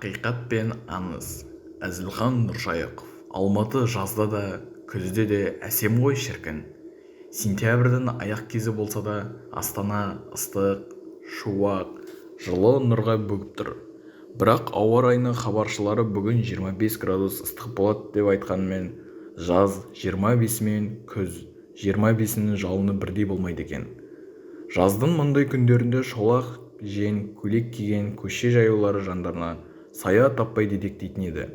Ақиқат пен аңыз. Әзілхан Нұршайықов. Алматы жазда да, күзде де әсем ғой шіркін. Сентябрьдің аяқ кезі болса да, Астана ыстық, шуақ, жылы нұрға бөгіп тұр. Бірақ ауа райының хабаршылары бүгін 25 градус ыстық болады деп айтқанымен, жаз 25 мен күз 25-інің жалыны бірдей болмайды екен. Жаздың мұндай күндерінде шолақ жең көйлек киген көше жаяулары жандарына сая таппай дедектейтін еді.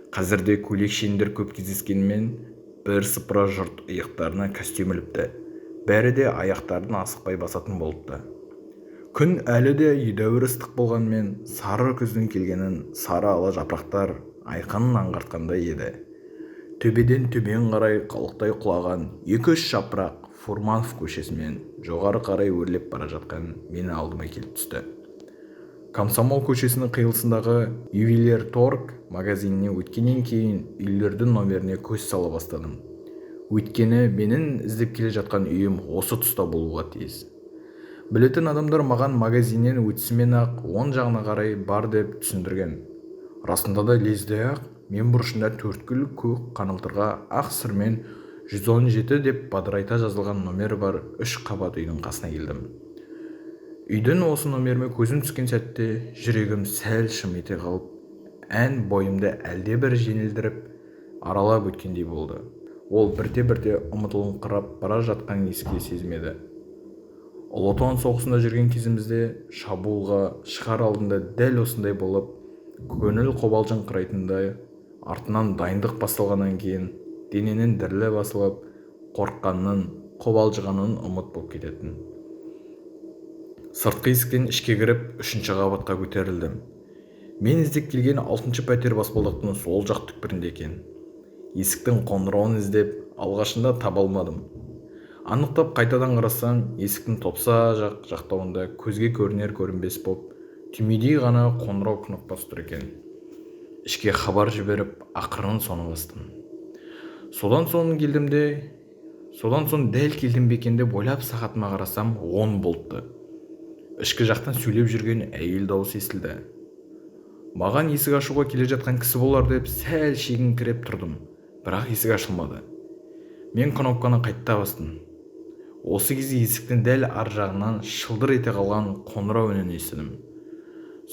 Қазірде көйлек шендер көп кездескенімен бірсыпыра жұрт иықтарына костюм іліпті. Бәрі де аяқтарын асықпай басатын болыпты. Күн әлі де едәуір ыстық болғанмен сары күздің келгенін сары ала жапырақтар айқынын аңғартқандай еді. Төбеден төмен қарай қалықтай құлаған 2-3 жапырақ Фурманов көшесімен жоғары қарай өрлеп бара жатқан мені алдыма келіп түсті. Комсомол көшесінің қиылысындағы Ювелир Торг магазиніне өткеннен кейін үйлердің номеріне көз сала бастадым. Өйткені менің іздеп келе жатқан үйім осы тұста болуға тиіс. Білетін адамдар маған магазиннен өтісімен-ақ оң жағына қарай бар деп түсіндірген. Расында да лезде-ақ мен бұрышында төрткүл көк қанылтырға ақ сырмен 117 деп бадырайта жазылған номері бар 3 қабат үйдің қасына келдім. Үйдің осы номеріме көзім түскен сәтте жүрегім сәл шым ете қалып, ән бойымды әлде бір жеңілдіріп аралап өткендей болды. Ол бірте-бірте ұмытылыңқырап бара жатқан еске сезмеді. Ұлы Отан соғысында жүрген кезімізде шабуылға шығар алдында дәл осындай болып, көңіл қобалжың қырайтындай, артынан дайындық басталғаннан кейін дененің дірілі басылып, қорыққанның, қобалжығанның ұмыт болып кететін. Сыртқы есіктен ішке кіріп, 3-ші қабатқа көтерілдім. Мен іздеп келген 6-шы пәтер баспалдақтың сол жақ түкпірінде екен. Есіктің қоңырауын іздеп, алғашында таба алмадым. Анықтап қайтадан қарасам, есіктің топса жақтауында көзге көрінер-көрінбес боп, түймедей ғана қоңырау кнопкасы тұр екен. Ішке хабар жіберіп, ақырын соны бастым. Содан соң дәл келдім бе екен деп ойлап сағатыма қарасам, 10 болыпты. Ішкі жақтан сөйлеп жүрген әйел дауысы естілді. Маған есік ашуға келе жатқан кісі болар деп сәл шегіңкіреп тұрдым, бірақ есік ашылмады. Мен кнопканы қайта бастым. Осы кезде есіктің дәл ар жағынан шылдыр ете қалған қоңырау үнін естідім.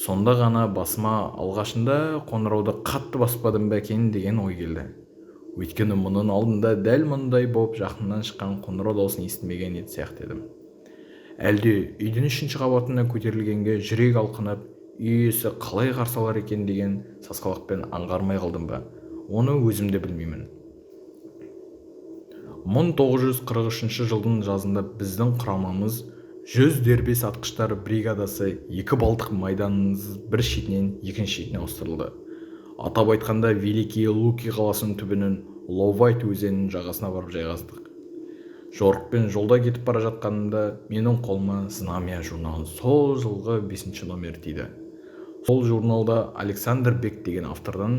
Сонда ғана басыма алғашында қоңырауды қатты баспадым ба екен деген ой келді. Өйткені мұның алдында дәл мұндай боп жақыннан шыққан қоңырау дауысын естімеген сияқты едім. Әлде үйдің 3-ші қабатына көтерілгенге жүрек алқынып, үй иесі қалай қарсы алар екен деген сасқалақпен аңғармай қалдым ба, оны өзім де білмеймін. 1943 жылдың жазында біздің құрамамыз 100 дербес атқыштар бригадасы 2 Балтық майданының бір шетінен екінші шетіне ауыстырылды. Атап айтқанда Великие Луки қаласының түбінен Ловайт өзенінің жағасына барып жайғастық. Жорықпен жолда кетіп бара жатқанымда менің қолыма Знамя журналының сол жылғы 5-ші номері тиді. Сол журналда Александр Бек деген автордан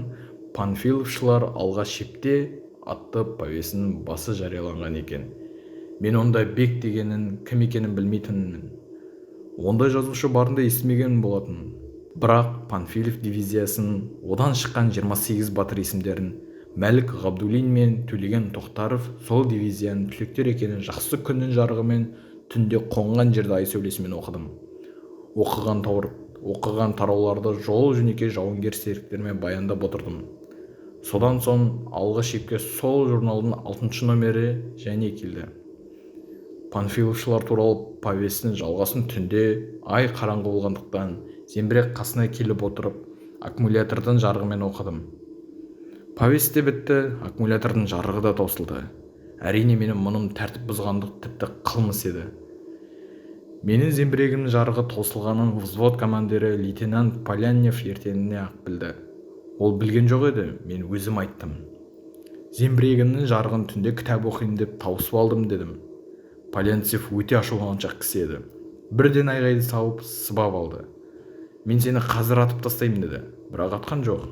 Панфиловшылар алға шепте атты повесінің басы жарияланған екен. Мен онда Бек дегенін кім екенін білмейтінмін. Ондай жазушы барында естімеген болатын. Бірақ Панфилов дивизиясының одан шыққан 28 батыр есімдерін Мәлік Ғабдуллин мен Төлеген Тоқтаров сол дивизияның түлектер екенін жақсы күннің жарығымен түнде қонған жерде ай сәулесімен оқыдым. Оқыған тарауларды жол жөнекей жауынгер серіктеріме баяндап отырдым. Содан соң алғы шепке сол журналдың 6-шы номері және келді. Панфиловшылар туралы повестің жалғасын түнде ай қараңғы болғандықтан зеңбірек қасына келіп отырып, аккумулятордың жарығымен оқыдым. Повест те бітті, аккумулятордың жарығы да таусылды. Әрине менің мұным тәртіп бұзғандық тіпті қылмыс еді. Менің зеңбірегімнің жарығы таусылғанын взвод командирі лейтенант Полянев ертеңіне ақ білді. Ол білген жоқ еді, мен өзім айттым. Зеңбірегімнің жарығын түнде кітап оқиын деп тауысып алдым дедім. Полянцев өте ашуланшақ кісі еді. Бірден айғайды салып сыбап алды. Мен сені қазір атып тастаймын деді, бірақ атқан жоқ.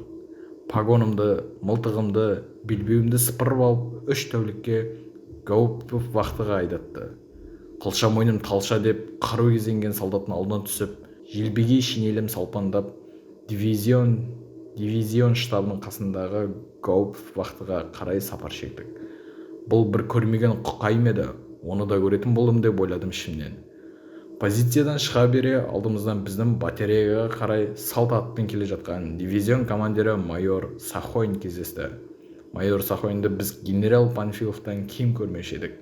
Пагонымды, мылтығымды, белбеуімді сыпырып алып, 3 тәулікке Гауптов вахтыға айдатты. Қылша мойным талша деп қару кезенген солдаттың алдына түсіп, желбегей шинелім салпандап, дивизион дивизион штабының қасындағы гауптвахтаға қарай сапар шектік. Бұл бір көрмеген құқайым еді, оны да көретін болдым деп ойладым ішімнен. Позициядан шыға бере алдымыздан біздің батареяға қарай салт атпен келе жатқан дивизион командирі майор Сахойн кездесті. Майор Сахойнды біз генерал Панфиловтан кем көрмеуші едік.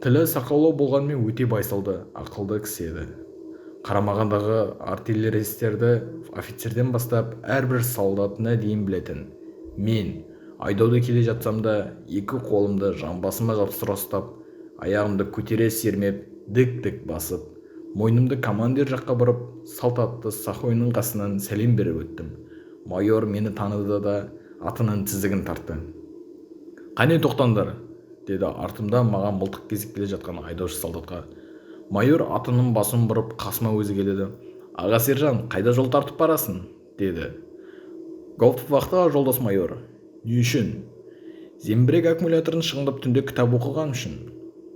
Тілі сақаулау болғанмен өте байсалды, ақылды кісі еді. Қарамағындағы артиллеристерді офицерден бастап әрбір солдатына дейін білетін. Мен айдауды келе жатсам да екі қолымды жамбасыма жапсыра ұстап, аяғымды көтере сермеп, дік-дік басып, мойнымды командир жаққа бұрып, салт атты Сахойнның қасынан сәлем беріп өттім. Майор мені таныды да атының тізігін тартты. «Қане тоқтаңдар», деді артымда маған мылтық кезіп келе жатқан айдаушы солдатқа. Майор атының басын бұрып қасыма өзі келеді. «Аға сержант, қайда жол тартып барасың?» деді. «Гауптвахтаға, жолдас майор». «Не үшін?» «Зеңбірек аккумуляторын шығындап түнде кітап оқыған үшін».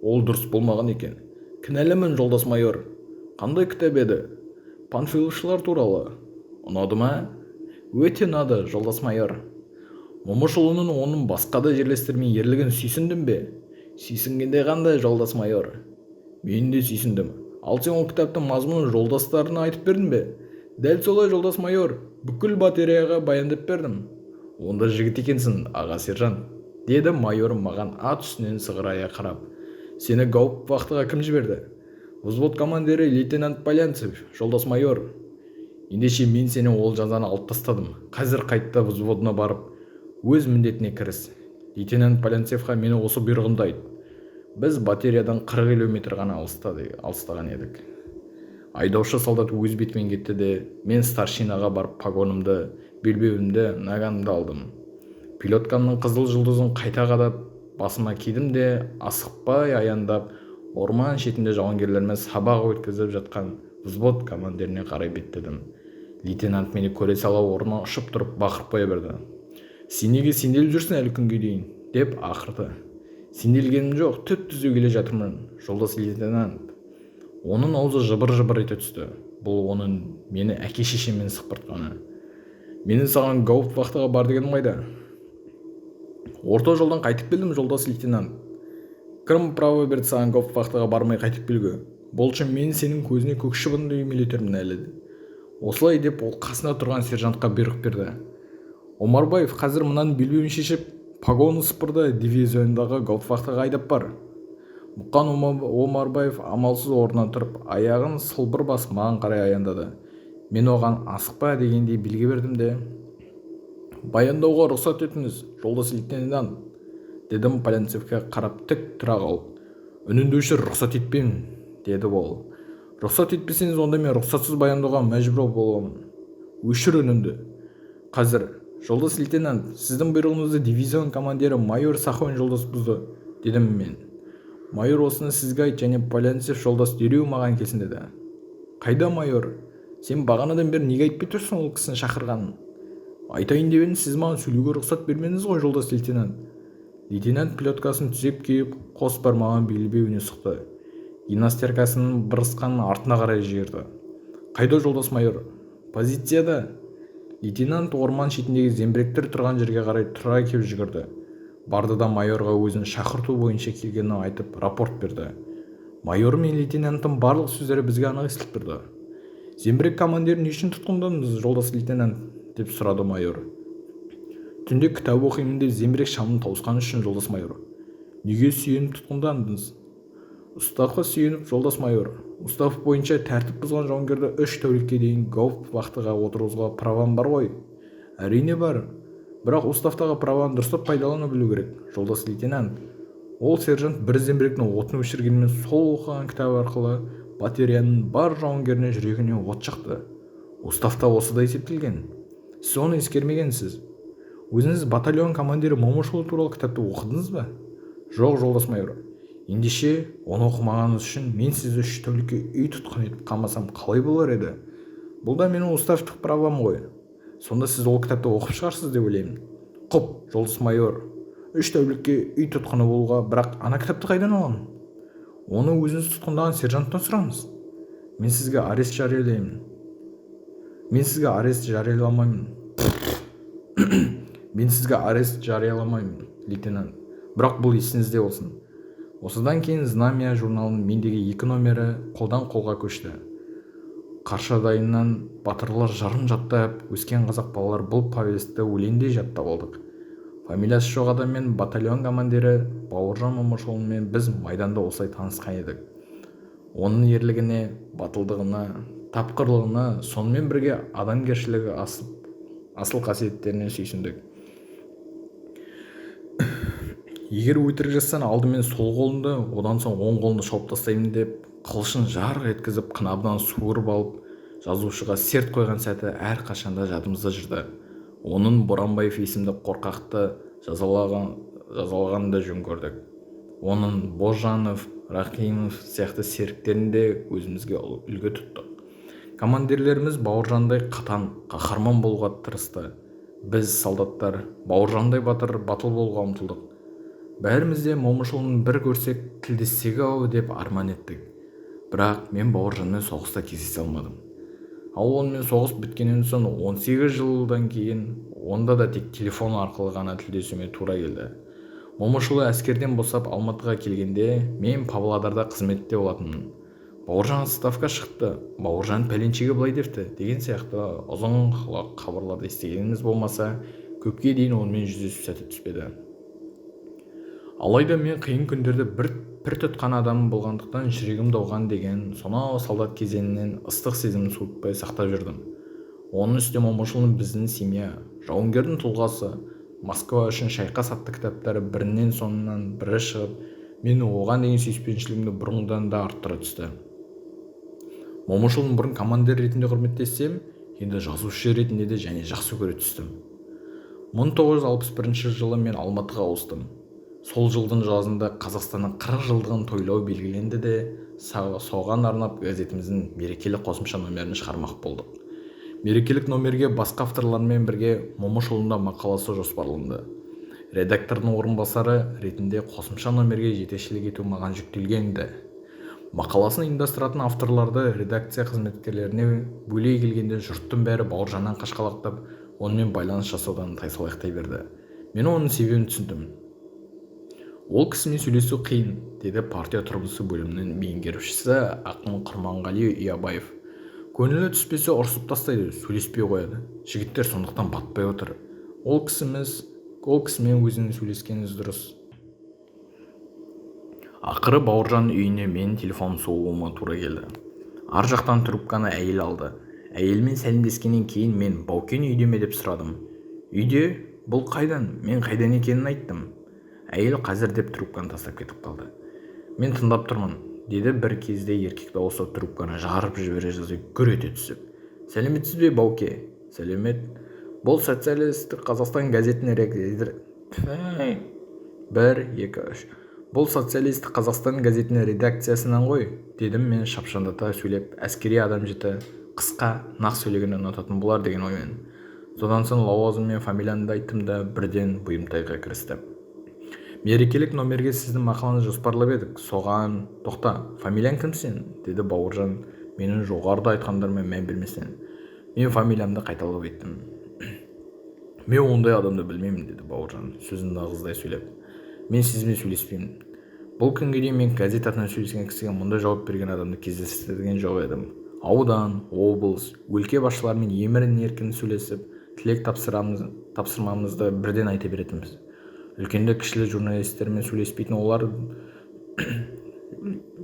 «Ол дұрыс болмаған екен». «Кінәлімін, жолдас майор». «Қандай кітап еді?» «Панфиловшылар туралы». «Ұнады ма?» «Өте ұнады, жолдас майор». «Момышұлының оның басқа да жерлестермен ерлігін сүйсіндің бе?» «Сүйсінгенде қандай, жолдас майор?» «Мен де сүйсіндім. Ал сен ол кітаптың мазмұнын жолдастарына айтып бердің бе?» «Дәл солай, жолдас майор. Бүкіл батареяға баяндап бердім». «Онда жігіт екенсің, аға сержант», деді майор маған ат үстінен сығырая қарап. «Сені гауптвахтаға кім жіберді?» «Взвод командирі лейтенант Полянцев, жолдас майор». «Ендеше мен сені ол жазаны алып тастадым. Қазір қайтта взводына барып, өз міндетіне кіріс. Лейтенант Полянцевқа мені осы бұйрығымды айт». Біз батареядан 40 километр ғана алыстаған едік. Айдаушы солдат өз бетімен кетті де, мен старшинаға барып погонымды, белбеуімді, наганымды алдым. Пилоткамның қызыл жұлдызын қайта қадап, басыма кидім де, асықпай аяндап, орман шетінде жауынгерлермен сабақ өткізіп жатқан взвод командиріне қарай беттедім. Лейтенант мені көре сала орнынан ұшып тұрып бақырып қоя берді. «Сен неге сенделіп жүрсің әлі күнге дейін?» деп ақырды. «Сенделгенім жоқ, түп-түзу келе жатырмын, жолдас лейтенант». Оның аузы жыбыр-жыбыр ете түсті. Бұл оның мені әке-шешеммен сықпыртқаны. «Менің саған гауптвахтаға бар дегенім қайда?» «Орта жолдан қайтып келдім, жолдас лейтенант». «Кім право берді саған гауптвахтаға бармай қайтып келуге?» «Болшы мен сенің көзіне көк шыбынды үймелетермін әлі». Осылай деп ол қасында тұрған сержантқа бұйрық берді. «Омарбаев қазір мынаны белбеуін шешіп, погоны сыпырды, дивизиондағы гауптвахтаға айдап бар». Мұқан Омарбаев амалсыз орнынан тұрып, аяғын сылбыр басып маған қарай аяндады. Мен оған асықпа дегендей белгі бердім де, «Баяндауға рұқсат етіңіз, жолдас лейтенант», дедім Полянцевке қарап тік тұра қалып. «Үніңді өшір, рұқсат етпеймін», деді ол. «Рұқсат етпесеңіз, онда мен рұқсатсыз баяндауға мәжбүр боламын. Өшір үніңді». «Қазір, жолдас лейтенант, сіздің бұйрығыңызды дивизион командирі майор Сахойн жолдас бұзды», дедім мен. «Майор осыны сізге айт, және Полянцев жолдас дереу маған келсін» деді. «Қайда майор? Сен бағанадан бері неге айтпай тұрсың ол кісіні шақырғанын?» «Айтайын деп едім, сіз маған сөйлеуге рұқсат бермедіңіз ғой, жолдас лейтенант». Лейтенант пилоткасын түзеп киіп, қос бармағын белбеуіне сұқты. Гимнастеркасының бырысқан артына қарай жіберді. «Қайда, жолдас майор?» «Позицияда». Лейтенант орман шетіндегі зеңбіректер тұрған жерге қарай тұра кеп жүгірді. Барды да майорға өзін шақырту бойынша келгенін айтып рапорт берді. Майор мен лейтенанттың барлық сөздері бізге анық естіліп тұрды. «Зеңбірек командирін не үшін тұтқындадыңыз, жолдас лейтенант?» деп сұрады майор. «Түнде кітап оқимын деп зеңбірек шамын тауысқан үшін, жолдас майор». «Неге сүйеніп тұтқындадыңыз?» «Уставқа сүйеніп, жолдас майор. Устав бойынша тәртіп бұзған жауынгерді 3 тәулікке дейін гауптвахтаға отырғызуға правам бар ғой». «Әрине бар. Бірақ уставтағы праваны дұрыстап пайдалана білу керек, жолдас лейтенант». Ол сержант бір зеңбіректің отын өшіргенмен сол оқыған кітап арқылы батареяның бар жауынгеріне жүрегіне от жақты. Уставта осыда есептелген. Сіз оны ескермегенсіз. Өзіңіз батальон командирі Момышұлы туралы кітапты оқыдыңыз ба? Жоқ, жолдас майор. Ендеше оны оқымағаныңыз үшін мен сізді 3 тәулікке үй тұтқын етіп қамасам қалай болар еді? Бұл да менің уставтық правам ғой. Сонда сіз ол кітапты оқып шығарсыз деп ойлаймын. Құп, жолдас майор. 3 тәулікке үй тұтқыны болуға, бірақ ана кітапты қайдан аламын? Оны өзіңіз тұтқындаған сержанттан сұраңыз. Мен сізге арест жарияламаймын. Мен сізге арест жарияламаймын, лейтенант. Бірақ бұл есіңізде болсын. Осыдан кейін «Знамя» журналының мендегі 2 номері қолдан қолға көшті. Қаршадайынан батырлар жырын жаттап өскен қазақ балалар бұл повестті өлеңдей жаттап алдық. Фамилиясы жоқ адаммен батальон командирі Бауыржан Момышұлымен біз майданда осылай танысқан едік. Оның ерлігіне, батылдығына, тапқырлығына, сонымен бірге адамгершілігі асыл қасиеттеріне сүйсіндік. Егер өтірік жазсаң, алдымен сол қолыңды, одан соң оң қолыңды шауып тастаймын деп, қылышын жарқ еткізіп қынабынан суырып алып, жазушыға серт қойған сәті әрқашанда жадымызда жүрді. Оның Боранбаев есімді қорқақты жазалағанын да жөн көрдік. Оның Божанов, Рахимов сияқты серіктерін де өзімізге үлгі тұттық. Командирлеріміз Бауыржандай қатан, қаһарман болуға тырысты. Біз, солдаттар, Бауыржандай батыл болуға ұмтылдық. Бәріміз де Момышұлын бір көрсек тілдессек-ау деп арман еттік. Бірақ мен Бауыржанмен соғыста кездесе алмадым. Ал онымен соғыс біткеннен соң 18 жылдан кейін онда да тек телефон арқылы ғана тілдесуіме тура келді. Момышұлы әскерден босап Алматыға келгенде мен Павлодарда қызметте болатынмын. Бауыржан отставқа шықты, Бауыржан пәленшеге былай депті деген сияқты ұзын хабарларды естігеніміз болмаса, көпке дейін онымен жүздесу сәті түспеді. Алайда мен қиын күндерді пір тұтқан адам болғандықтан жүрегімді оған деген сонау солдат кезеңінен ыстық сезімін суытпай сақтап жүрдім. Оның үстіне Момышұлының біздің семья, жауынгердің тұлғасы, Москва үшін шайқас атты кітаптары бірінен соңынан бірі шығып, мені оған деген сүйіспеншілігімді бұрынғыдан да арттыра түсті. Момышұлын бұрын командир ретінде құрметтесем, енді жазушы ретінде де және жақсы көре түстім. 1961 жылы мен Алматыға ауыстым. Сол жылдың жазында Қазақстанның 40 жылдығын тойлау белгіленді де, соған арнап газетіміздің мерекелік қосымша номерін шығармақ болдық. Мерекелік номерге басқа авторлармен бірге Момышұлында мақаласы жоспарланды. Редактордың орынбасары ретінде қосымша номерге жетекшілік ету маған жүктелген-ді. Мақаласын ұйымдастыратын авторларды редакция қызметкерлеріне бөле келгенде жұрттың бәрі Бауыржаннан қашқалақтап, онымен байланыс жасаудан тайсалақтай берді. Мен оның себебін түсіндім. Ол кісімен сөйлесу қиын, деді партия тұрмысы бөлімінің меңгерушісі ақын Құрманғали Ұябаев. Көңілі түспесе ұрсып тастайды, сөйлеспей қояды. Жігіттер сондықтан батпай отыр. Ол кісімен өзінің сөйлескеніңіз дұрыс. Ақыры Бауыржан үйіне мен телефон соғуыма тура келді. Ар жақтан трубканы әйел алды. Әйелмен сәлемдескеннен кейін мен «Баукен үйде ме?» деп сұрадым. «Үйде? Бұл қайдан? Мен қайдан екенін айттым». Әйел «Қазір» деп трубканы тастап кетіп қалды. «Мен тыңдап тұрмын», деді бір кезде еркек дауысы трубканы жарып жібере жазып гүр ете түсіп. «Сәлеметсіз бе, Бауке?» «Сәлемет. Бұл социалистік Қазақстан газетінің Бұл социалистік Қазақстан газетінің редакциясынан ғой», дедім мен шапшаңдата сөйлеп, әскери адам жіті, қысқа, нақ сөйлегенді ұнататын болар деген оймен. Содан соң лауазым мен фамилиямды айттым да бірден бұйымтайға кірістім. «Мерекелік номерге сіздің мақалаңызды жоспарлап едік. Соған тоқта, фамилияң кім сен?» деді Бауыржан, менің жоғарыда айтқандарыма мән берместен. Мен фамилиямды қайталап айттым. «Мен ондай адамды білмеймін», деді Бауыржан, сөзін нағыздай сөйлеп. «Мен сізбен сөйлеспеймін. Бұл күнге дейін мен газет атынан сөйлескен кісіге мұндай жауап берген адамды кездестірген жоқ едім. Аудан, облыс, өлке басшыларымен емін-еркін сөйлесіп, тілек тапсырмамызды бірден айта беретінбіз. Үлкенді кішілі журналистермен сөйлеспейтін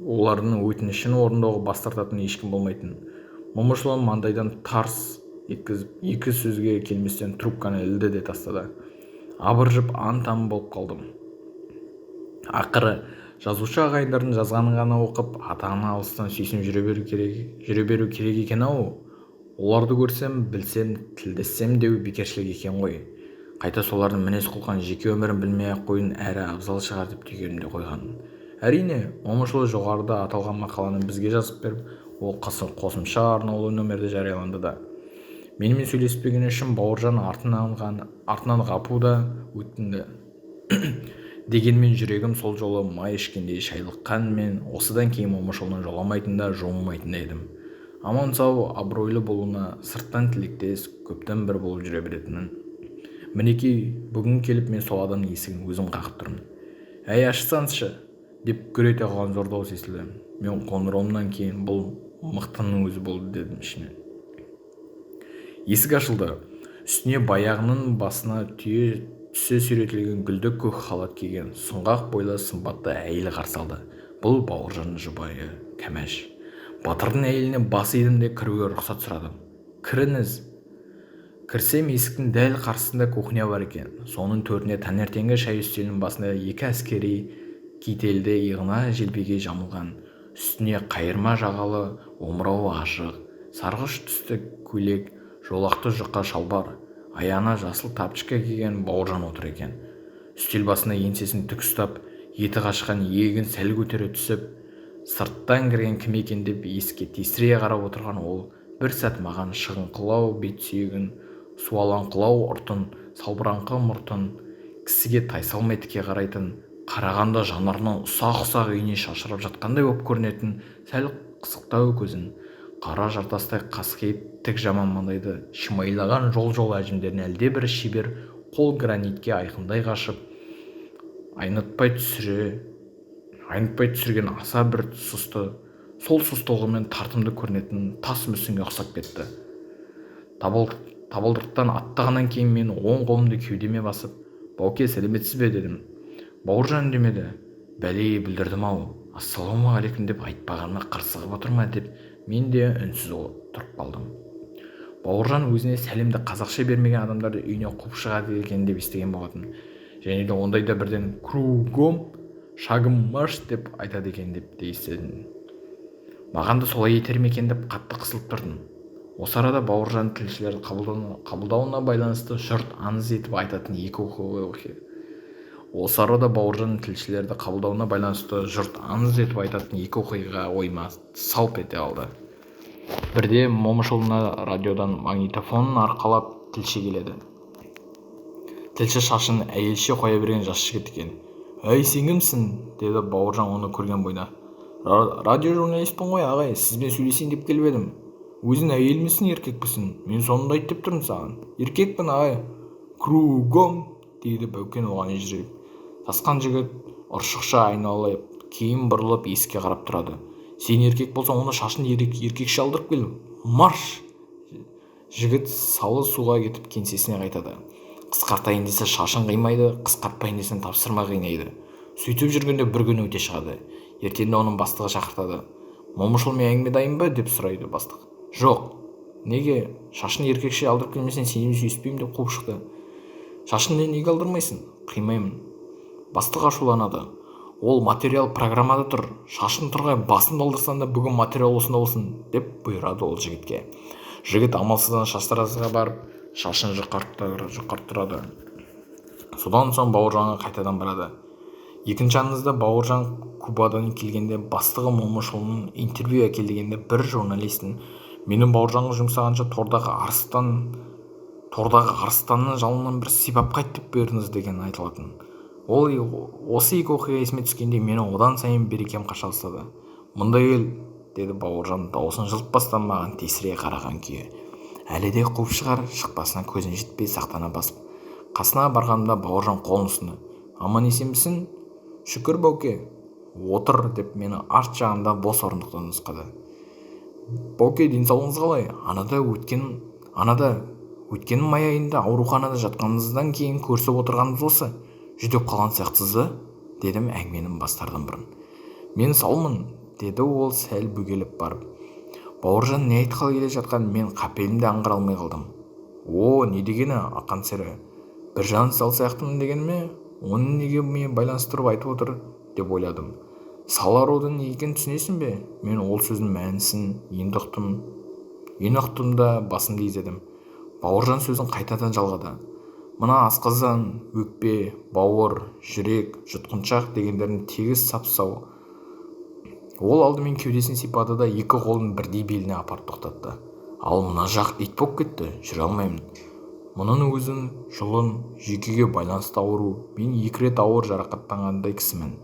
олардың өтінішін орындауға бас тартатын ешкім болмайтын». Момышұлы маңдайдан тарс еткізіп, екі сөзге келместен трубканы ілді де тастады. Абыржып ан-там болып қалдым. Ақыры жазушы ағайындардың жазғанын ғана оқып, атағына алыстан сүйсініп жүре беру керек екен-ау. Оларды көрсем, білсем, тілдессем деу бекершілік екен ғой. Қайта солардың мінез-құлқын, жеке өмірін білмей-ақ қойын әрі абзал шығар деп түйгенімде қойған. Әрине, Момышұлы жоғарыда аталған мақаланы бізге жазып беріп, ол қосымша арнаулы нөмерді жарияланды да. Менімен сөйлеспегені үшін Бауыржан артынан ғапу да өтінді. Дегенмен жүрегім сол жолы май ішкендей шайлыққан мен осыдан кейін Момышұлының жоламайтын да жуымайтын едім. аман сау абыройлы болуына сырттан тілектес көптен бір болып жүре беретінін. Мінекей бүгін келіп мен сол адамның есігін өзім қағып тұрмын. Әй, ашсаңызшы деп гүр ете қалған зор дауыс естілді. Мен қоңырауымнан кейін бұл мықтының өзі болды дедім ішінен. Есік ашылды. Үстіне баяғының басына түйе түсе сүйретілген гүлді көк халат киген сұңғақ бойлы сымбатты әйел қарсы алды. Бұл Бауыржанның жұбайы Кәмәш. Батырдың әйеліне бас идім де кіруге рұқсат сұрадым. Кіріңіз. Кірсем, есіктің дәл қарсысында кухня бар екен. Соның төріне таңертеңгі шай үстелінің басында екі әскери кителді иығына желбеге жамылған, үстіне қайырма жағалы омырауы ашық сарғыш түсті көйлек, жолақты жұқа шалбар, аяғына жасыл тапчика киген Бауыржан отыр екен. Үстел басына еңсесін тік ұстап, еті қашқан иегін сәл көтере түсіп, сырттан кірген кім екен деп есікке тесірейе қарап отырған ол бір сәт маған шығыңқылау бет сүйегін, суалаңқылау ұртын, салбыраңқы мұртын, кісіге тайсалмай тіке қарайтын, қарағанда жанарынан ұсақ-ұсақ ине шашырап жатқандай боп көрінетін сәл қысықтау көзін, қара жартастай қасқайып тік жаман маңдайды шимайлаған жол-жол әжімдерін әлдебір шебер қол гранитке айқындай қашып, айнытпай түсірген аса бір сұсты, сол сұстылығымен тартымды көрінетін тас мүсінге ұқсап кетті. Табалдырықтан аттағаннан кейін мен оң қолымды кеудеме басып, «Бауке, сәлеметсіз бе?» дедім. Бауыржан үндемеді. Бәле бүлдірдім-ау, ассалаумағалейкум деп айтпағаныма қырсығып отыр ма деп мен де үнсіз тұрып қалдым. Бауыржан өзіне сәлемді қазақша бермеген адамдарды үйіне қуып шығады екен деп естіген болатын. Және де ондайда бірден «Кругом шагом марш» деп айтады екен деп естідім. Маған да солай етер ме екен деп қатты қысылып тұрдым. Осы арада Бауыржан тілшілерді қабылдауына байланысты жұрт аңыз етіп айтатын екі оқиға ойыма салп ете алды. Бірде Момышұлына радиодан магнитофонын арқалап тілші келеді. Тілші шашын әйелше қоя берген жас жігіт екен. «Әй, сен кімсің?» деді Бауыржан оны көрген бойда. «Радио журналистпін ғой, ағай, сізбен сөйлесейін деп келіп едім». «Өзің әйелмісің, еркекпісің? Мен сонда айтып тұрмын саған. Еркекпін, ағай». «Кругом» дейді Баукен оған ежірейіп. Сасқан жігіт ұршықша айналып, кейін бұрылып есікке қарап тұрады. «Сен еркек болсаң, оны шашын еркекше алдырып кел. Марш!» Жігіт салы суға кетіп кеңсесіне қайтады. Қысқартайын десе шашын қимайды, қысқартпайын десең тапсырма қинайды. Сөйтіп жүргенде бір күн өте шығады. Ертеңінде оның бастығы шақыртады. «Момышұлмен әңгіме дайын ба?» деп сұрайды бастық. «Жоқ». «Неге? Шашын еркекше алдырып келмесең сенен сүйіспеймін» деп қуып шықты. «Шашынды неге алдырмайсың?» «Қимаймын». Бастық ашуланады. «Ол материал программада тұр. Шашын тұрғай басын алдырсаң да бүгін материал осында болсын» деп бұйырады ол жігітке. Жігіт амалсыздан шаштаразға барып, шашын жұқарттырады. Содан соң Бауыржанға қайтадан барады. Екінші аңызда Бауыржан Кубадан келгенде бастығы Момышұлының интервью әкелгенде бір журналистің «Менің Бауыржанға жұмсағанша тордағы арыстанның жалынан бір сипап қайт деп бұйырыңыз» деген айтылатын. Осы екі оқиға есіме түскенде мені одан сайын берекем қаша бастады. «Мұнда кел» деді Бауыржан дауысын жылтпастан маған тесірейе қараған күйі. Әлі де қуып шығар, шықпасына көзін жетпей сақтана басып. Қасына барғанымда Бауыржан қолын ұсынды. «Аман есенбісің?» «Шүкір, Бауке». «Отыр» деп мені арт жағында бос орындықтан нұсқады. «Бауке, денсаулығыңыз қалай? Анада өткен май айында ауруханада жатқаныңыздан кейін көрісіп отырғанымыз осы. Жүдеп қалған сияқтысыз?» дедім әңгіменің бастардан бұрын. «Мен саумын» деді ол сәл бөгеліп барып. Бауыржан не айтқалы келе жатқан мен қапелімде аңғара алмай қалдым. «О, не дегені, ақан сері? Бір жан сал сияқтымын деген ме? Оны неге мен байланыстырып айтып отыр?» деп ойладым. «Сал арудың не екенін түсінесің бе?» Мен ол сөздің мәнісін енді ұқтым да басымды изедім. Бауыржан сөзін қайтадан жалғады. «Мына асқазан, өкпе, бауыр, жүрек, жұтқыншақ дегендерін тегіс сап-сау». Ол алдымен кеудесін сипады да екі қолын бірдей беліне апарып тоқтатты. «Ал мына жақ ит боп кетті, жүре алмаймын. Мұның өзін жұлын, жүйкеге байланысты ауру. Мен 2 рет ауыр жарақаттанғандай кісімін.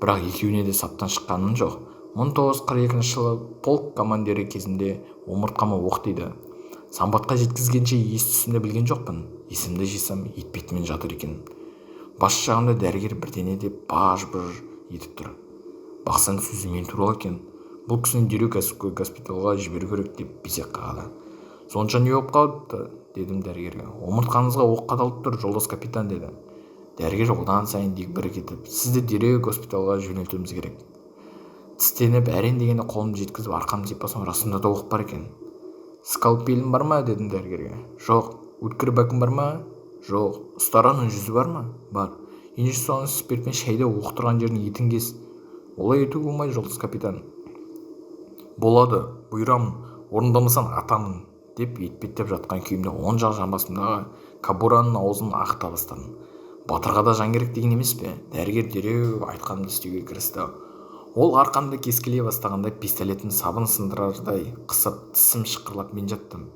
Бірақ екеуіне де саптан шыққаным жоқ. 1942 жылы полк командирі кезінде омыртқама оқ тиді. Самбатқа жеткізгенше ес-түсімді білген жоқпын. Есімді жисам етпетімен жатыр екен. Бас жағымда дәрігер бірдеңе деп баж-бұж етіп тұр. Бақсаң сөзі мен туралы екен. Бұл кісіні дереу кәсіпқой госпитальға жіберу керек деп безек қағады. Сонша не болып қалыпты, дедім дәрігерге. Омыртқаңызға оқ қадалып тұр, жолдас капитан, деді. Дәрігер одан сайын дегбірі кетіп, сізді дереу госпитальға жөнелтуіміз керек. Тістеніп әрең дегенде қолымды жеткізіп арқамды сипасам, расында да оқ бар екен. Скалпелім бар ма, дедім дәрігерге. Жоқ. Өткір бәкім бар ма? Жоқ. Ұстараның жүзі бар ма? Бар. Ендеше соны спиртпен шайды оқ тұрған жерін етін кес. Олай ету болмайды, жолдас капитан. Болады, бұйырамын, орындамасаң атамын, деп етпеттеп жатқан күйімде оң жақ жамбасымдағы кабураның аузын ағыта бастадым. Батырға да жан керек деген емес пе? Дәрігер дереу айтқанымды істеуге кірісті. Ол арқамды кескілей бастағанда пистолетін сабын сындырардай қысып, тісім шықырлап мен жаттым.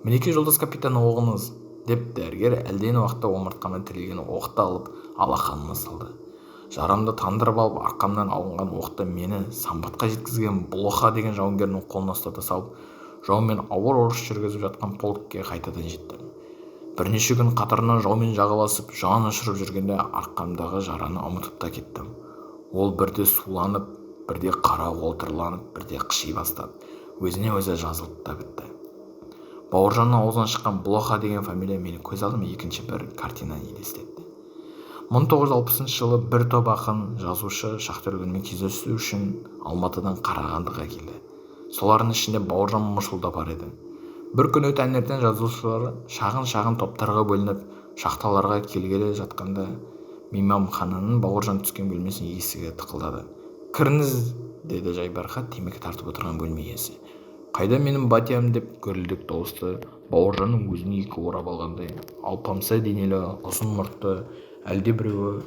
Мінеке жолдас капитан оғыңыз, деп дәрігер әлден уақытта омыртқама тірелген оқты алып алақаныма салды. Жарамды тандырып алып арқамнан алынған оқты мені Самбатқа жеткізген Блоха деген жауынгердің қолына ұстата салып, жаумен ауыр ұрыс жүргізіп жатқан полкке қайтадан жеттім. Бірнеше күн қатарынан жаумен жағаласып, жан ұшырып жүргенде арқамдағы жараны ұмытып та кеттім. Ол бірде суланып, бірде қара қолтырланып, бірде қыши бастады. Өзіне өзі жазылып та бітті. Бауыржанның аузынан шыққан Блоха деген фамилия мені көз алдыма екінші бір картинаны елестетті. 1960 жылы бір топ ақын, жазушы Шахтергүлмен кездесу үшін Алматыдан Қарағандыға келді. Солардың ішінде Бауыржан Момышұлы да бар еді. Бір күні таңертең жазушылар шағын топтарға бөлініп, шахталарға келгелі жатқанда мейманхананың Бауыржан түскен бөлмесінің есігі тықылдады. Кіріңіз, деді жайбарақат темекі тартып отырған бөлме иесі. Қайда менің батиям, деп гүрілдік дауысты Бауыржанның өзін екі орап алғандай. Алпамса денелі, ұзын мұртты әлде біреуі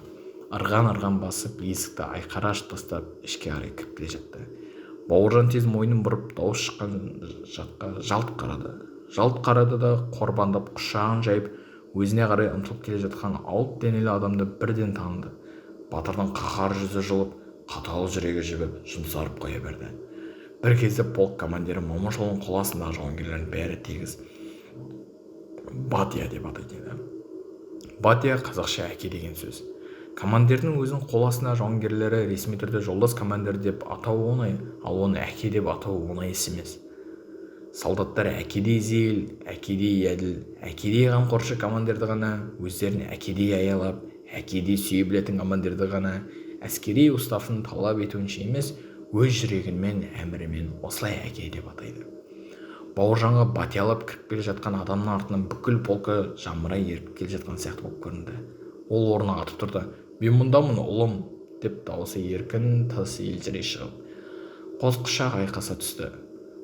ырған басып есікті айқара ашып тастап ішке қарай кіріп келе жатты. Бауыржан тез мойнын бұрып дауыс шыққан жаққа жалт қарады да қорбандап құшағын жайып өзіне қарай ұмтылып келе жатқан алып денелі адамды бірден таныды. Батырдың қаһар жүзі жылып, қатал жүрегі жібіп, жұмсарып қоя берді. Бір кезде полк командирі Момышұлының қол астындағы жауынгерлердің бәрі тегіс Батия деп атайды. Батия қазақша әке деген сөз. Командирдің өзін қол астындағы жауынгерлері ресми түрде жолдас командир деп атау оңай, ал оны әке деп атау оңай емес. Солдаттар әкедей зейл, әкедей әділ, әкедей қамқоршы командирді ғана, өздерін әкедей аялап, әкедей сүйе білетін командирді ғана әскери уставтың талап етуінше емес, өз жүрегімен, әмірімен осылай әке деп атайды. Бауыржанға батиялап кіріп келе жатқан адамның артынан бүкіл полкі жамырай еріп келе жатқан сияқты болып көрінді. Ол орнынан атып тұрды. Мен мұндамын, ұлым, деп дауысы еркін, тысы елжірей шығып, қос құшақ айқаса түсті.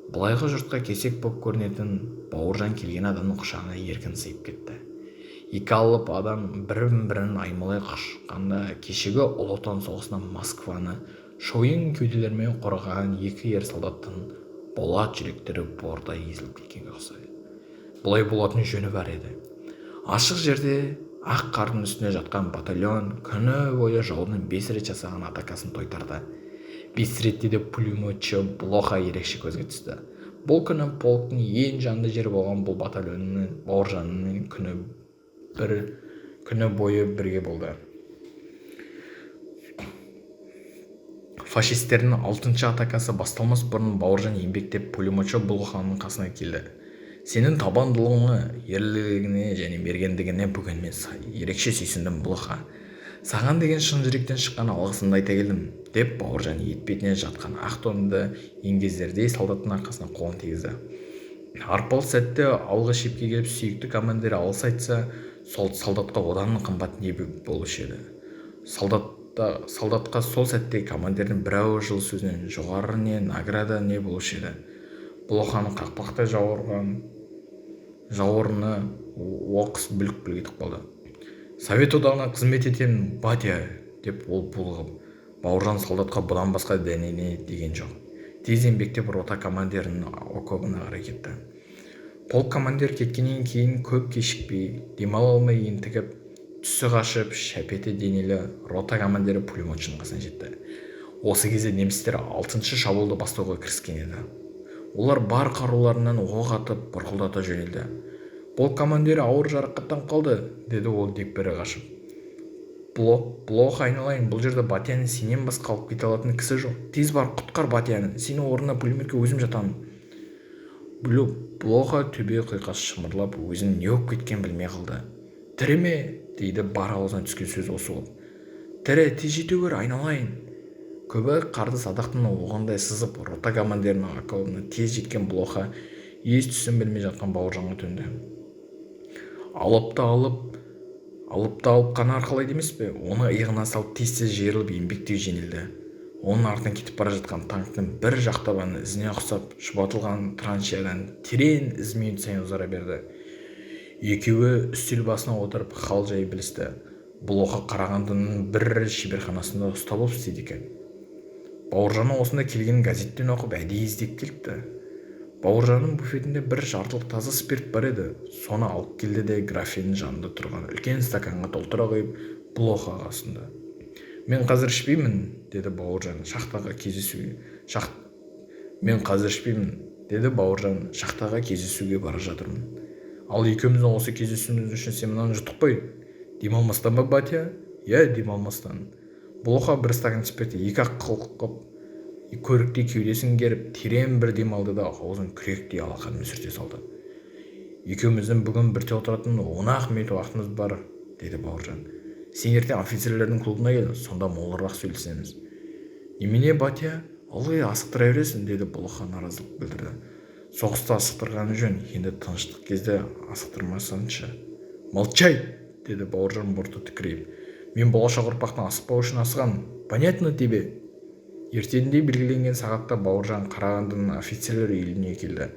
Былайғы жұртқа кесек боп көрінетін Бауыржан келген адамның құшағына еркін сыйып кетті. Екі алып адам бірін аймалай құшқанда кешегі Ұлы Отан соғысынан Москваны шойын кеуделермен қорғаған екі ер солдаттың болат жүректері борда езіліп кеткенге ұқсайды. Бұлай болатын жөні бар еді. Ашық жерде ақ қардың үстіне жатқан батальон күні бойы жаудың 5 рет жасаған атакасын тойтарды. 5 ретте де пулеметші Блоха ерекше көзге түсті. Бұл күні полктың ең жанды жері болған бұл батальонның Бауыржанның күні бойы бірге болды. Фашистердің 6-шы атакасы басталмас бұрын Бауыржан еңбектеп пулеметші Блоханың қасына келді. Сенің табандылығыңа, ерлігіне және мергендігіне бүгін мен ерекше сүйсіндім, Блоха. Саған деген шын жүректен шыққан алғысымды айта келдім, деп Бауыржан етпетіне жатқан ақ тонды еңгезердей солдаттың арқасына қолын тигізді. Арпал сәтте алғы шепке келіп сүйікті командирі алғыс айтса, сол солдатқа одан қымбат не болушы еді. Солдатқа сол сәтте командирдің бір ауыз жылы сөзінен жоғары не награда не болушы еді. Блоханың қақпақтай жауырыны оқыс бүлк етіп қалды. Совет одағына қызмет етемін, Батия, деп ол булығып. Бауыржан солдатқа бұдан басқа дәнеңе деген жоқ. Тез еңбектеп рота командирінің окопына қарай кетті. Полк командир кеткеннен кейін көп кешікпей, демала алмай ентігіп, түсі қашып, шәпеті денелі рота командирі пулеметшінің қасына жетті. Осы кезде немістер 6-шы шабуылды бастауға кіріскен еді. Олар бар қаруларынан оқ атып бұрқылдата жөнелді. Полк командирі ауыр жарақаттанып қалды, деді ол дегбірі қашып. Плохо, айналайын, бұл жерде Батияны сенен басқа алып кете алатын кісі жоқ. Тез бар, құтқар Батияны, сені орнына пулеметке өзім жатамын. Плохо төбе құйқас шымырлап, өзін не болып кеткен білмей қалды. Тірі ме? Дейді бар аузынан түскен сөз осы болып. Тірі, тез жете көр, айналайын. Көбі қарды садақтың оғандай сызып, рота командирінің акауына тез жеткен Плохо ес түсін білмей жатқан Бауыржанға төнді. Алып қана арқалайды емес пе? Оны иығына салып тез-тез жиырылып еңбектей жөнелді. Оның артынан кетіп бара жатқан танктың бір жақтабаны ізіне ұқсап шұбатылған траншиядан терең ізімен сайын ұзара берді. Екеуі үстел басына отырып хал жай білісті. Плохо Қарағандының бір шеберханасында ұста болып істейді екен. Бауыржанның осында келген газеттен оқып әдейі іздеп келіпті. Бауыржанның буфетінде бір жартылық таза спирт бар еді. Соны алып келді де графиннің жанында тұрған үлкен стаканға толтыра құйып Плохоға ұсынды. Мен қазір ішпеймін, деді Бауыржан шахтаға кездесуге бара жатырмын. Ал екеуміздің осы кездесуіміз үшін сен мынаны жұтып қой. Демалмастан ба, Батя? Иә, демалмастан. Плохо бір стакан спиртті екі-ақ қылқып, көріктей кеудесін керіп, терең бір дем алды да аузын күректей алақанымен сүрте салды. Екеуміздің бүгін бірте отыратын 10-ақ минут уақытымыз бар, деді Бауыржан. Сен ертең офицерлердің клубына кел, сонда молырақ сөйлесеміз. Немене, Батя? Ылғи асықтыра бересің, деді Плохо наразылық білдірді. Соғыста асықтырғаны жөн, енді тыныштық кезде асықтырмасаңшы. Молчай, деді Бауыржан мұрты тікірейіп. Мен болашақ ұрпақтан асықпау үшін асығамын. Понятно тебе? Ертеңінде белгіленген сағатта Бауыржан Қарағандының офицерлер үйіне келді.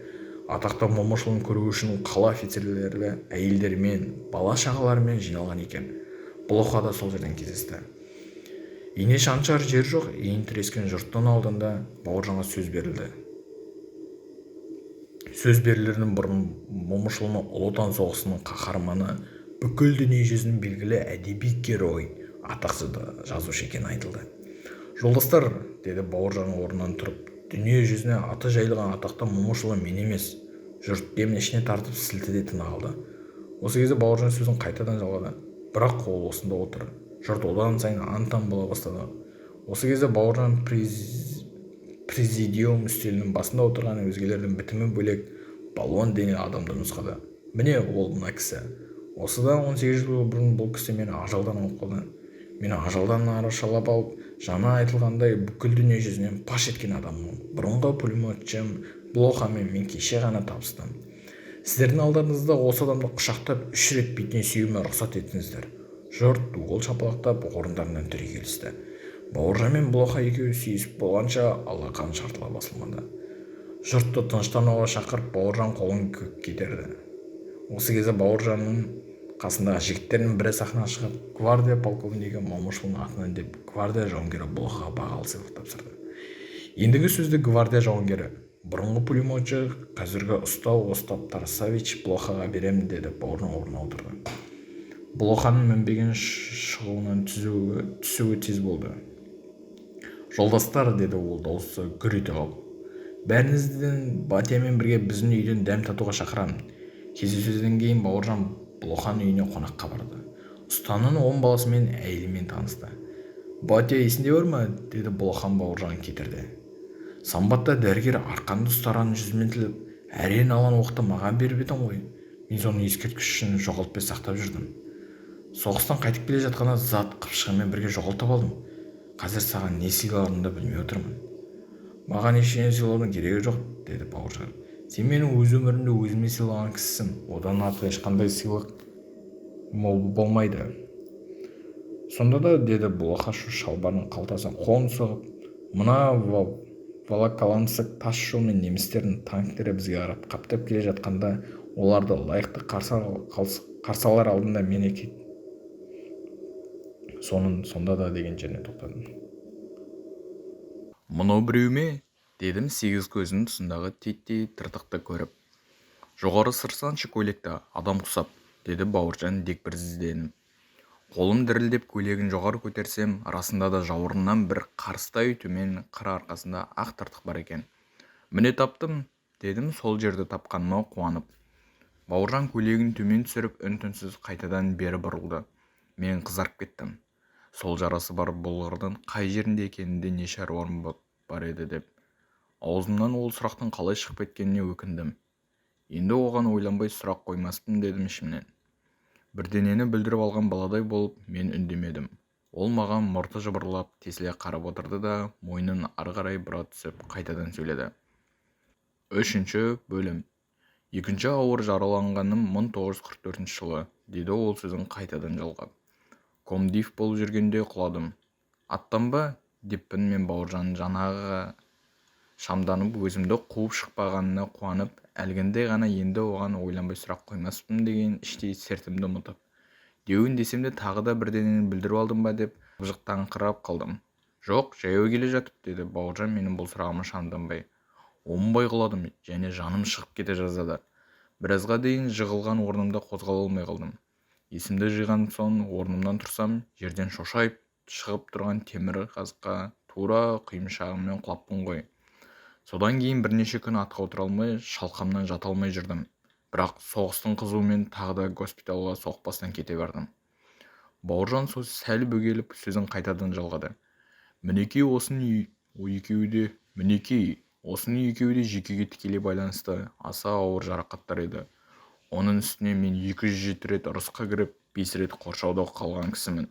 Атақты Момышұлын көру үшін қала офицерлері әйелдермен, бала-шағалармен жиналған екен. Плохо да сол жерден кездесті. Ине шаншар жер жоқ, иін тірескен жұрттың алдында Бауыржанға сөз берілді. Сөз берілердің бұрын Момышұлының Ұлы Отан соғысының қаһарманы, бүкіл дүние жүзінің белгілі әдеби герой, атақты жазушы екені айтылды. Жолдастар, деді Бауыржан орнынан тұрып, дүние жүзіне аты жайылған атақты Момышұлы мен емес. Жұрт демін ішіне тартып сілтіде тына қалды. Осы кезде Бауыржан сөзін қайтадан жалғады. Бірақ ол осында отыр. Жұрт одан сайын антан бола бастады. Осы кезде Бауыржан президиум үстелінің басында отырған өзгелердің бітімі бөлек балуан денелі адамды нұсқады. Міне ол мына кісі. Осыдан 18 жыл бұрын бұл кісі мені ажалдан алып қалды. Мені ажалдан арашалап алып, жаңа айтылғандай бүкіл дүние жүзінен паш еткен адаммын. Бұрынғы пулеметшім Плохомен мен кеше ғана табыстым. Сіздердің алдарыңызда осы адамды құшақтап 3 рет бетінен сүюіме рұқсат еттіңіздер. Жұрт дуыл шапалақтап орындарынан түрегелісті. Бауыржан мен Плохо екеуі сүйісіп болғанша алақан шартыла басылмады. Жұртты тыныштануға шақырып Бауыржан қолын көтерді. Осы кезде Бауыржанның қасындағы жігіттердің бірі сахнаға шығып, гвардия полковнигі Момышұлының атынан деп гвардия жауынгері Плохоға бағалы сыйлық тапсырды. Ендігі сөзді гвардия жауынгері, бұрынғы пулеметші, қазіргі ұстау Остап Тарасович Плохоға беремін, деді. Бауыржан орнына отырды. Плохоның мінбеген шығуынан түсуі тез болды. Жолдастар, деді ол дауысы гүр ете қалып, бәріңізден Батиямен бірге біздің үйден дәм татуға шақырамын. Кездесуден кейін Бауыржан Плохоның үйіне қонаққа барды. Ұстаның 10 баласымен әйелімен танысты. Батия есінде бар ма? Деді Плохо Бауыржан кетірді. Самбатта дәрігер арқанды ұстараны жүзімен тіліп, әрен алған оқты маған беріп едің ғой. Мен соны ескерткіш үшін жоғалтпай сақтап жүрдім. Соғыстан қайтып келе жатқанда зат қыпшығымен бірге жоғалтып алдым. Қазір саған не сыйларымды білмей отырмын. Маған ештеңе сыйлаудың керегі жоқ, деді Бауыржан. Сен менің өз өмірімді өзіме сыйлаған кісісің. Одан артық ешқандай сыйлық болмайды. Сонда да, деді Плохо шалбарының қалтасын қолын соғып, мына Волоколамск тас жолмен немістердің танктері бізге қарап қаптап келе жатқанда оларды лайықты қарсы алар алдында мен сонда да деген жеріне тоқтадым. Мынау біреу ме? Дедім сегіз көзінің тұсындағы титтей тыртықты көріп. Жоғары сырсаншы көйлекті адам құсап, деді Бауыржан дегбірсізденіп. Қолым дірілдеп көйлегін жоғары көтерсем, расында да жауырыннан бір қарыстай төмен қыр арқасында ақ тыртық бар екен. «Міне таптым», дедім сол жерді тапқаныма қуанып. Бауыржан көйлегін төмен түсіріп үн-түнсіз қайтадан бері бұрылды. Мен қызарып кеттім. Сол жарасы бар болғырдың қай жерінде екенінде не шаруам бар еді деп. Аузымнан ол сұрақтың қалай шығып кеткеніне өкіндім. Енді оған ойланбай сұрақ қоймаспын дедім ішімнен. Бірденені білдіріп алған баладай болып мен үндемедім. Ол маған мұрты жыбырлап тесіле қарап отырды да мойнын ары қарай бұра түсіп қайтадан сөйледі. 3-ші бөлім. Екінші ауыр жараланғаным 1944 жылы, деді ол сөзін қайтадан жалғап. Комдив болып жүргенде құладым. Аттан ба? Деппін мен Бауыржан жаңағы шамданып өзімді қуып шықпағанына қуанып, әлгінде ғана енді оған ойланбай сұрақ қоймаспын деген іштей сертімді ұмытып. Деуін десем де тағы да бірдеңені білдіріп алдым ба деп жықтаңқырап қалдым. Жоқ, жаяу келе жатып, деді Бауыржан менің бұл сұрағыма шамданбай. Оңбай құладым және жаным шығып кете жаздады. Біразға дейін жығылған орнымда қозғала алмай қалдым. Есімді жиған соң орнымнан тұрсам, жерден шошайып шығып тұрған темір қазыққа тура құйымшағыммен құлаппын ғой. Содан кейін бірнеше күн атқа отыра алмай, шалқамнан жата алмай жүрдім. Бірақ соғыстың қызуымен тағы да госпиталға соқпастан кете бардым. Бауыржан сәл бөгеліп сөзін қайтадан жалғады. Мінекей осының екеуі де жүйкеге тікелей байланысты аса ауыр жарақаттар еді. Оның үстіне мен 207 рет ұрысқа кіріп, 5 рет қоршауда қалған кісімін.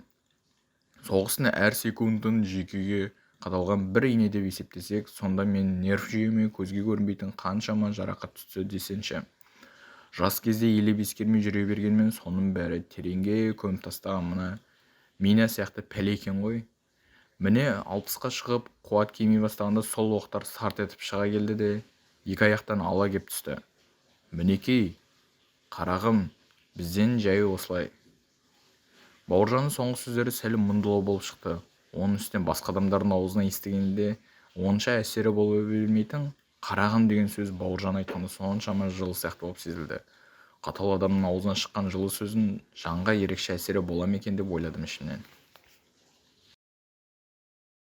Соғыстың әр секундын жүйкеге қадалған бір ине деп есептесек, сонда мен нерв жүйеме көзге көрінбейтін қаншама жарақат түсті десеңші. Жас кезде елеп ескермей жүре бергенмен соның бәрі тереңге көміп тастаған мына мина сияқты пәле екен ғой. Міне 60-қа шығып қуат кемей бастағанда сол оқтар сарт етіп шыға келді де екі аяқтан ала кеп түсті. Мінекей, қарағым, бізден жай осылай. Бауыржанның соңғы сөздері сәл мұңдылау болып шықты. Оның үстіне басқа адамдардың аузына естігенде онша әсері бола бермейтін қарағым деген сөз Бауыржан айтқанда соншама жылы сияқты болып сезілді. Қатал адамның аузынан шыққан жылы сөздің жанға ерекше әсері бола ма екен деп ойладым ішімнен.